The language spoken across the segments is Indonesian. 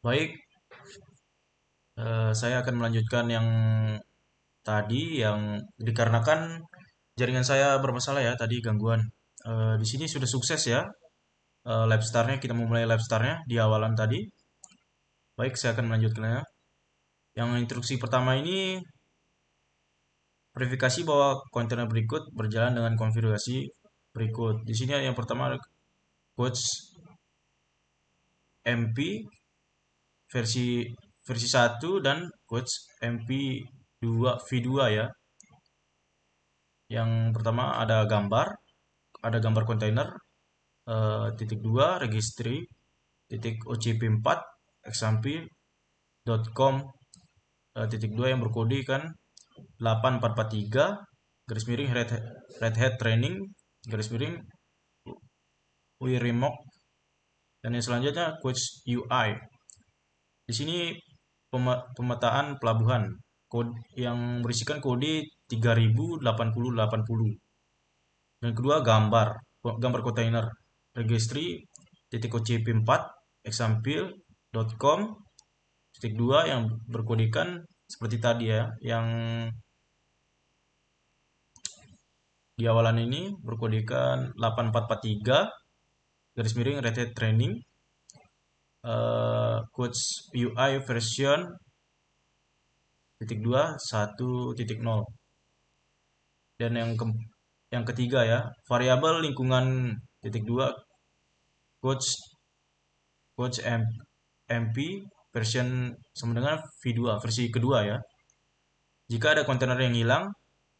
Baik, saya akan melanjutkan yang tadi yang dikarenakan jaringan saya bermasalah ya tadi gangguan. Di sini sudah sukses ya live start-nya, kita memulai live start-nya di awalan tadi. Baik, saya akan melanjutkannya. Yang instruksi pertama ini verifikasi bahwa kontainer berikut berjalan dengan konfigurasi berikut. Di sini yang pertama coach MP versi versi 1 dan coach MP2 V2 ya. Yang pertama ada gambar kontainer, titik 2 registry, titik OCP4 example.com, titik 2 yang berkode kan 8443 garis miring red hat training garis miring we remok, dan yang selanjutnya coach UI. Di sini pemetaan pelabuhan kode yang berisikan kode 308080. Dan kedua gambar kontainer registry titik ocp4 example.com titik 2 yang berkodekan seperti tadi ya, yang di awalan ini berkodekan 8443 garis miring red hat training, coach UI version titik 2 1.0. Dan yang ketiga ya, variabel lingkungan titik 2 coach coach MP version sama dengan V2 versi kedua ya. Jika ada kontainer yang hilang,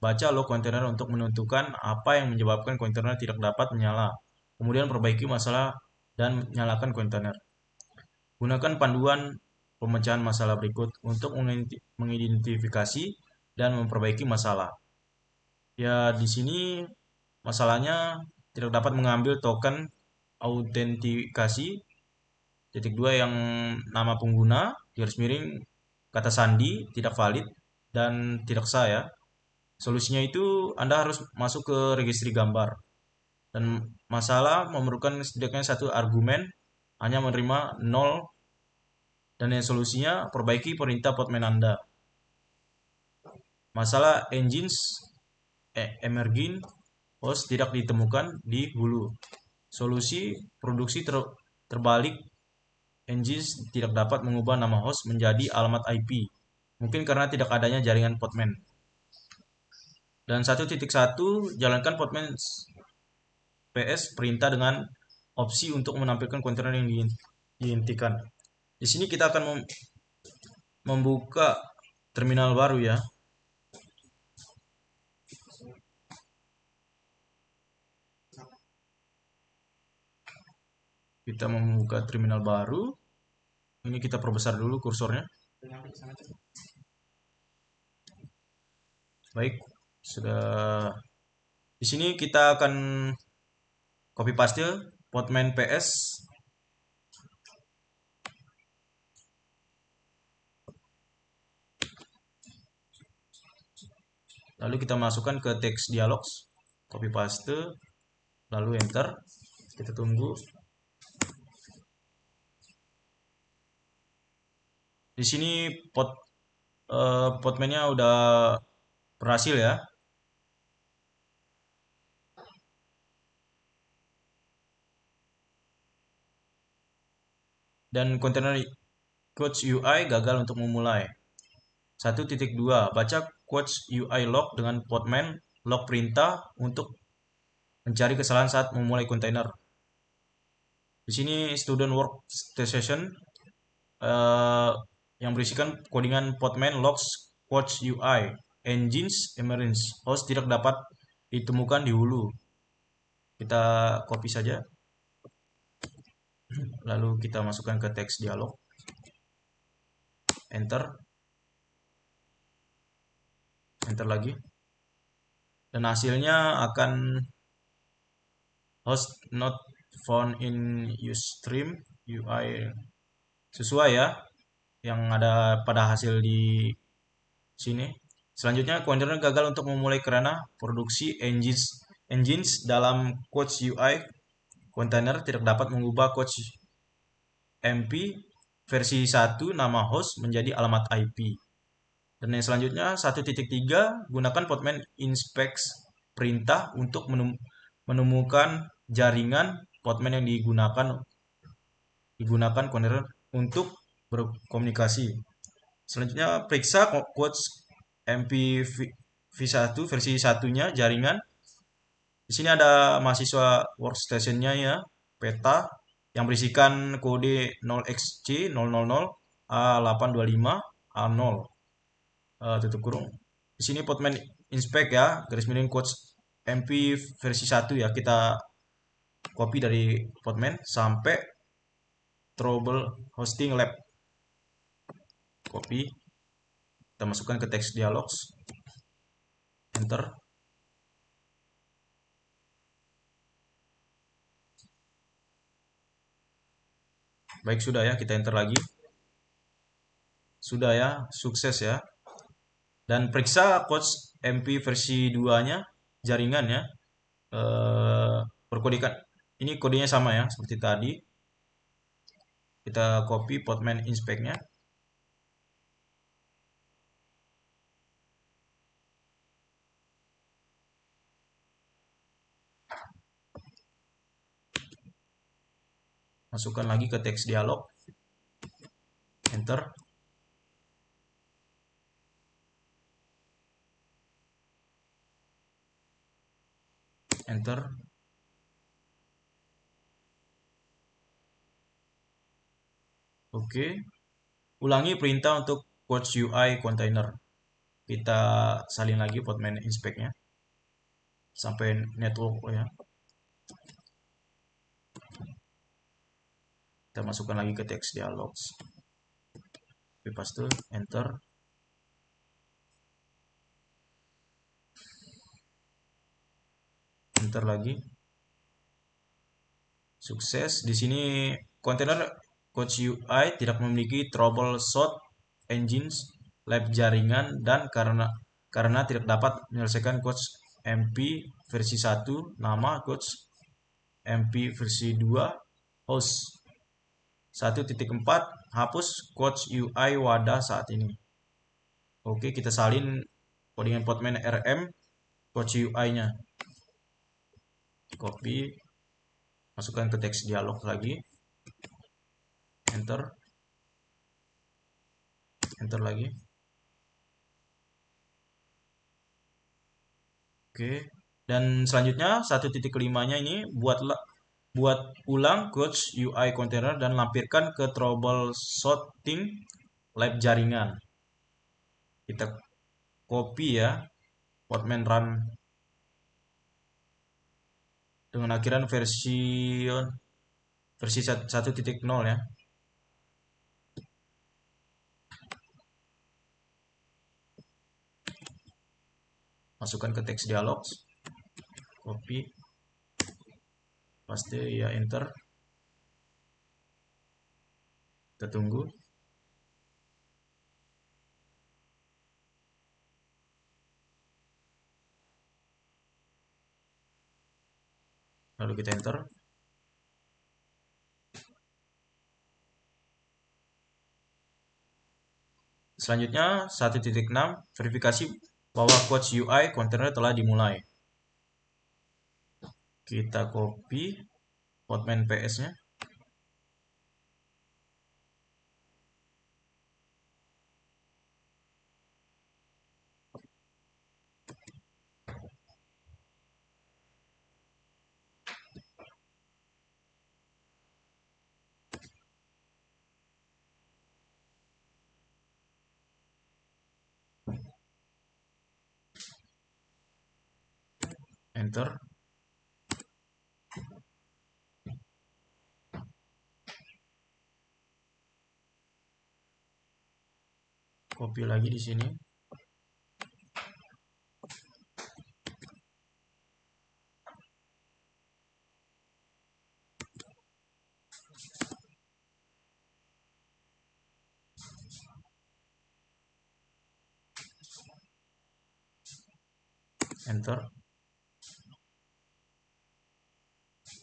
baca log kontainer untuk menentukan apa yang menyebabkan kontainer tidak dapat menyala. Kemudian perbaiki masalah dan nyalakan kontainer. Gunakan panduan pemecahan masalah berikut untuk mengidentifikasi dan memperbaiki masalah. Ya, di sini masalahnya tidak dapat mengambil token autentikasi titik 2 yang nama pengguna garis miring kata sandi tidak valid dan tidak sah ya. Solusinya itu Anda harus masuk ke registry gambar, dan masalah memerlukan setidaknya satu argumen, hanya menerima 0, dan yang solusinya perbaiki perintah Postman Anda. Masalah engines emerging host tidak ditemukan di hulu. Solusi produksi terbalik engines tidak dapat mengubah nama host menjadi alamat IP. Mungkin karena tidak adanya jaringan Postman. Dan 1.1 jalankan Postman PS perintah dengan opsi untuk menampilkan kontainer yang dihentikan. Di sini kita akan membuka terminal baru ya. Kita membuka terminal baru. Ini kita perbesar dulu kursornya. Baik, sudah. Di sini kita akan copy paste Postman PS. Lalu kita masukkan ke teks dialog, copy paste, lalu enter. Kita tunggu. Di sini Postman-nya udah berhasil ya. Dan kontainer coach UI gagal untuk memulai. 1.2 baca coach UI log dengan Postman log perintah untuk mencari kesalahan saat memulai kontainer. Di sini student workstation yang berisikan codingan Postman logs coach UI engines emergence host tidak dapat ditemukan di hulu. Kita copy saja, lalu kita masukkan ke teks dialog, enter lagi, dan hasilnya akan host not found in Ustream UI sesuai ya yang ada pada hasil di sini. Selanjutnya kontainer gagal untuk memulai karena produksi engines dalam coach UI kontainer tidak dapat mengubah coach MP versi 1 nama host menjadi alamat IP. Dan yang selanjutnya 1.3 gunakan Podman inspect perintah untuk menemukan jaringan Podman yang digunakan kontainer untuk berkomunikasi. Selanjutnya periksa quotes MPv1 versi satunya jaringan. Di sini ada mahasiswa workstation-nya ya, peta yang berisikan kode 0xC000 A825 A0 tutup kurung. Di sini Podman inspect ya, garis miring quotes MP versi 1 ya. Kita copy dari Podman sampai trouble hosting lab. Copy. Kita masukkan ke teks dialog. Enter. Baik, sudah ya, kita enter lagi. Sudah ya, sukses ya. Dan periksa codes MP versi 2-nya, jaringan ya. Berkodekan. Ini kodenya sama ya, seperti tadi. Kita copy Podman inspect-nya. Masukkan lagi ke teks dialog. Enter. Enter. Oke. Ulangi perintah untuk quotes UI container. Kita salin lagi Podman inspect-nya sampai network ya. Kita masukkan lagi ke teks dialog. Paste, enter. Enter lagi. Sukses. Di sini kontainer coach UI tidak memiliki troubleshoot engines lab jaringan dan karena tidak dapat menyelesaikan coach MP versi 1 nama coach MP versi 2 host 1.4 hapus coach UI wadah saat ini. Oke, kita salin codingan Podman RM coach UI-nya. Copy, masukkan ke teks dialog lagi. Enter. Enter lagi. Oke. Dan selanjutnya 1.5-nya ini buat ulang coach UI container dan lampirkan ke troubleshooting lab jaringan. Kita copy ya Podman run dengan akhiran versi 1.0 ya. Masukkan ke teks dialog. Copy. Paste ya, enter. Kita tunggu. Lalu kita enter. Selanjutnya 1.6 verifikasi bahwa coach UI container telah dimulai. Kita copy Podman PS-nya. Enter. Copy lagi di sini. Enter.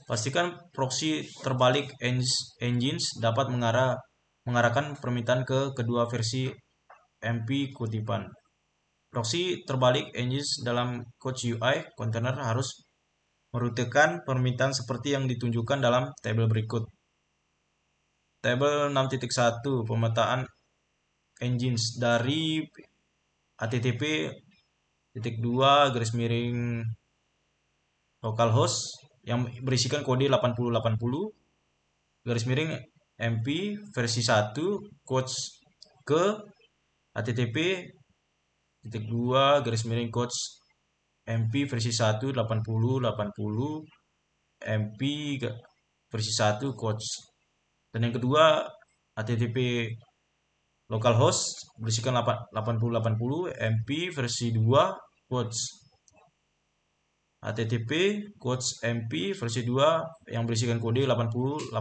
Pastikan proxy terbalik engines dapat mengarah mengarahkan permintaan ke kedua versi MP kutipan. Proxy terbalik engines dalam coach UI container harus merutekan permintaan seperti yang ditunjukkan dalam tabel berikut. Tabel 6.1 pemetaan engines dari http://2 localhost yang berisikan kode 8080 /MP versi 1 coach ke http://2 MP versi 1 8080 MP versi 1 coach. Dan yang kedua http localhost berisikan 8080 MP versi 2 coach. http MP versi 2 yang berisikan kode 8081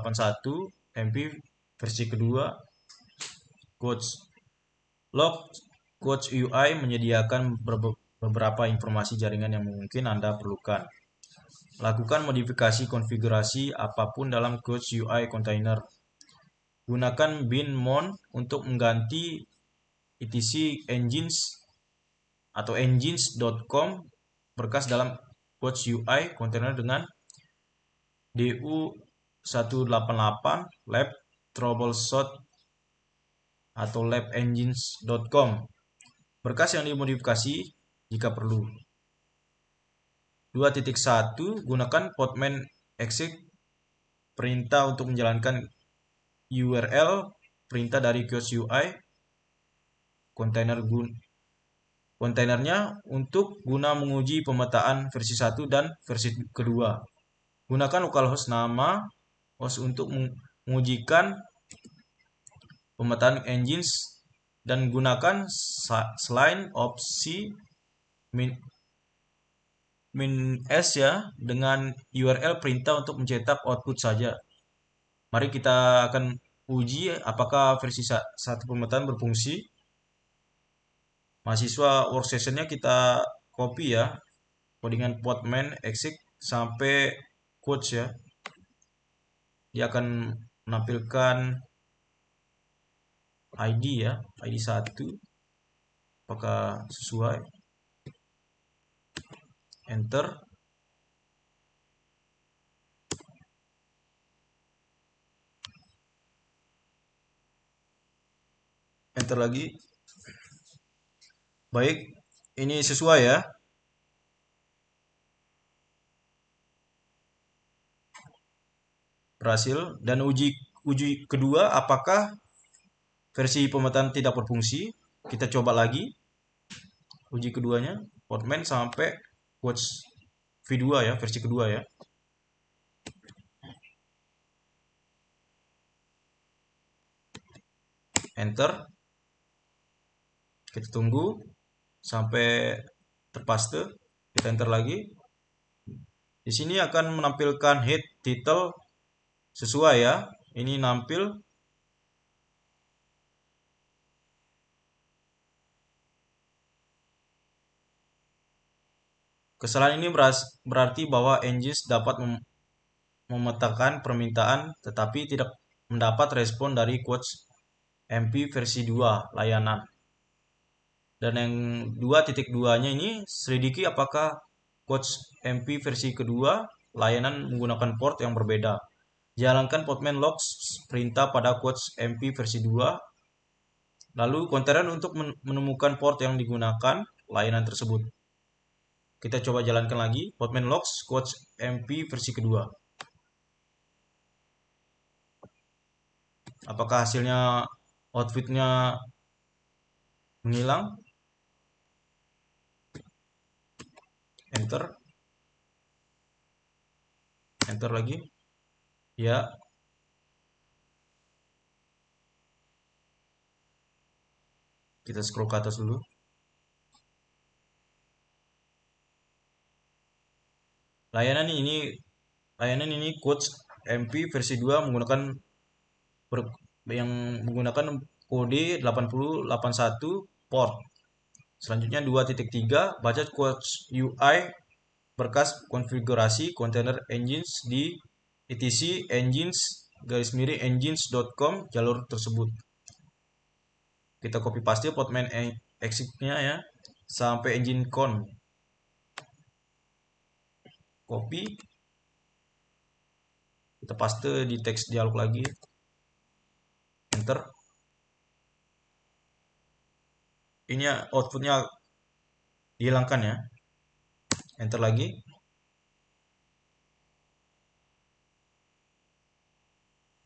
MP versi kedua coach. Log coach UI menyediakan beberapa informasi jaringan yang mungkin Anda perlukan. Lakukan modifikasi konfigurasi apapun dalam coach UI container. Gunakan bin mount untuk mengganti etc engines atau engines.com berkas dalam coach UI container dengan du188 lab troubleshoot atau labengines.com berkas yang dimodifikasi jika perlu. 2.1 gunakan podman exec perintah untuk menjalankan URL perintah dari coach UI kontainernya untuk guna menguji pemetaan versi 1 dan versi kedua. Gunakan localhost nama host untuk mengujikan pemetaan engines dan gunakan selain opsi -s ya dengan URL perintah untuk mencetak output saja. Mari kita akan uji apakah versi 1 pemetaan berfungsi. Mahasiswa workstation-nya kita copy ya, codingan podman exec sampai coach ya. Dia akan menampilkan ID ya, ID 1. Apakah sesuai? Enter. Enter lagi. Baik, ini sesuai ya. Berhasil. Dan uji kedua apakah versi pemetaan tidak berfungsi. Kita coba lagi. Uji keduanya podman sampai coach V2 ya, versi kedua ya. Enter. Kita tunggu sampai terpaste. Kita enter lagi. Di sini akan menampilkan head title sesuai ya. Ini nampil. Kesalahan ini berarti bahwa engines dapat memetakan permintaan tetapi tidak mendapat respon dari coach MP versi 2 layanan. Dan yang 2.2-nya ini selidiki apakah coach MP versi kedua layanan menggunakan port yang berbeda. Jalankan podman logs perintah pada coach MP versi 2 lalu kontainer untuk menemukan port yang digunakan layanan tersebut. Kita coba jalankan lagi podman logs coach MP versi kedua. Apakah hasilnya outputnya menghilang? Enter. Enter lagi. Ya. Kita scroll ke atas dulu. Layanan ini coach MP versi 2 menggunakan kode 8081 port. Selanjutnya 2.3 baca coach UI berkas konfigurasi container engines di etc engines engines.com jalur tersebut. Kita copy paste portman exit-nya ya sampai engine con. Copy. Kita paste di teks dialog lagi. Enter. Ini outputnya dihilangkan ya. Enter lagi.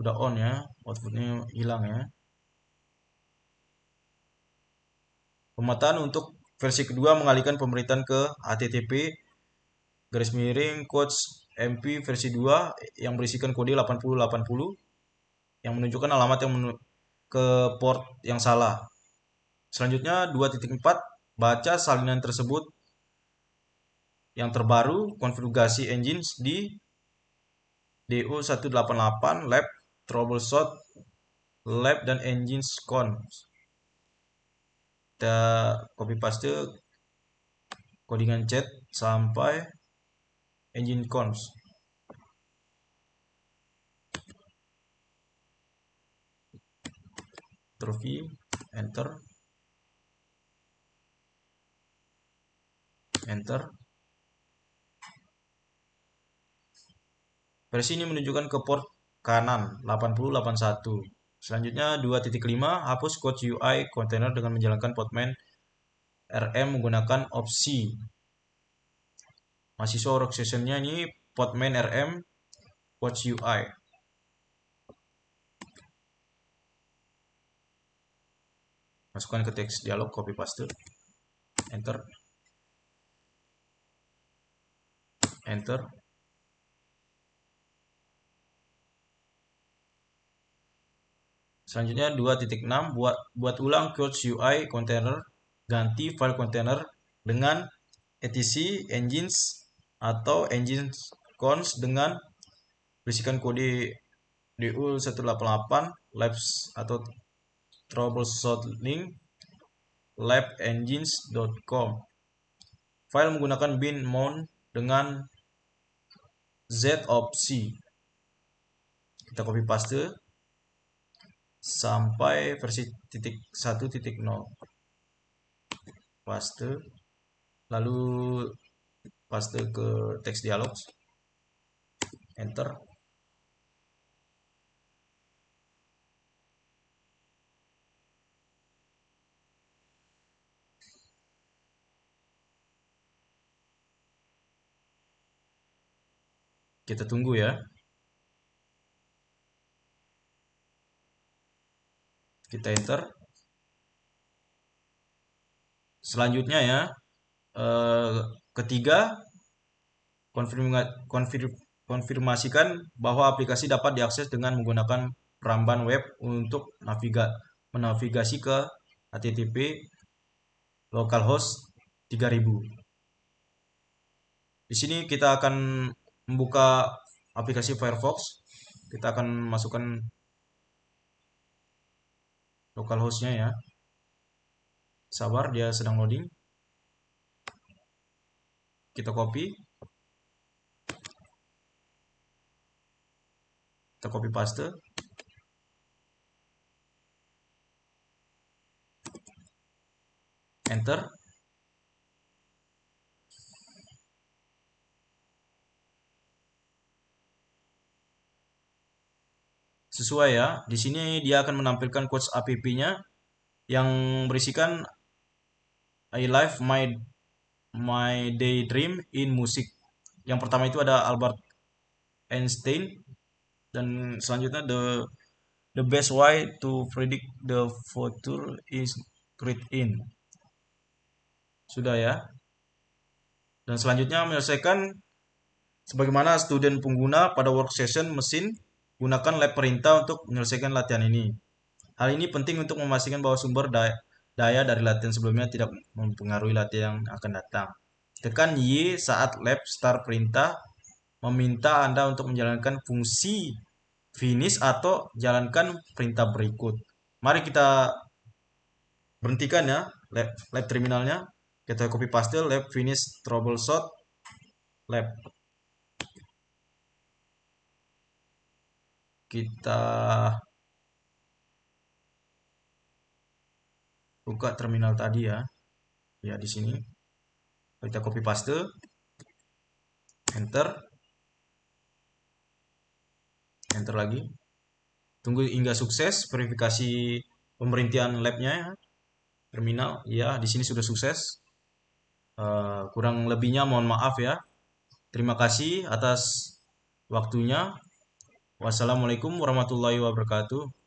Udah on ya, outputnya hilang ya. Pemetaan untuk versi kedua mengalihkan pemberitaan ke HTTP _coach MP versi 2 yang berisikan kode 8080 yang menunjukkan alamat yang ke port yang salah. Selanjutnya 2.4 baca salinan tersebut yang terbaru konfigurasi engines di DO188 lab troubleshoot lab dan engines con. Kita copy paste codingan chat sampai engine cons. Trophy, enter. Enter. Versi ini menunjukkan ke port kanan 8081. Selanjutnya 2.5 hapus code UI container dengan menjalankan portman RM menggunakan opsi. Mahasiswa workstation-nya ini portman RM watch UI. Masukkan ke teks dialog, copy paste. Enter. Enter. Selanjutnya 2.6 buat ulang code UI container, ganti file container dengan etc engines atau engines cons dengan berisikan kode DU188 labs atau troubleshooting lab engines.com. File menggunakan bin mount dengan z opsi. Kita copy paste sampai versi 1.0. Paste, lalu paste ke teks dialog. Enter. Kita tunggu ya. Kita enter. Selanjutnya ya, ketiga, konfirmasikan bahwa aplikasi dapat diakses dengan menggunakan peramban web untuk menavigasi ke HTTP localhost 3000. Di sini kita akan membuka aplikasi Firefox. Kita akan masukkan localhostnya ya. Sabar, dia sedang loading. Kita copy. Kita copy paste. Enter. Sesuai ya. Di sini dia akan menampilkan quotes app-nya yang berisikan I live my daydream in music. Yang pertama itu ada Albert Einstein dan selanjutnya the best way to predict the future is read in. Sudah ya. Dan selanjutnya menyelesaikan sebagaimana student pengguna pada workstation mesin gunakan lab perintah untuk menyelesaikan latihan ini. Hal ini penting untuk memastikan bahwa sumber daya dari latihan sebelumnya tidak mempengaruhi latihan yang akan datang. Tekan Y saat lab start perintah meminta Anda untuk menjalankan fungsi finish atau jalankan perintah berikut. Mari kita berhentikan ya lab terminalnya. Kita copy paste lab finish troubleshoot lab. kita buka terminal tadi ya. Ya, di sini. Kita copy paste, enter, enter lagi. Tunggu hingga sukses verifikasi pemerintian labnya ya. Terminal, ya di sini sudah sukses. Kurang lebihnya mohon maaf ya. Terima kasih atas waktunya. Wassalamualaikum warahmatullahi wabarakatuh.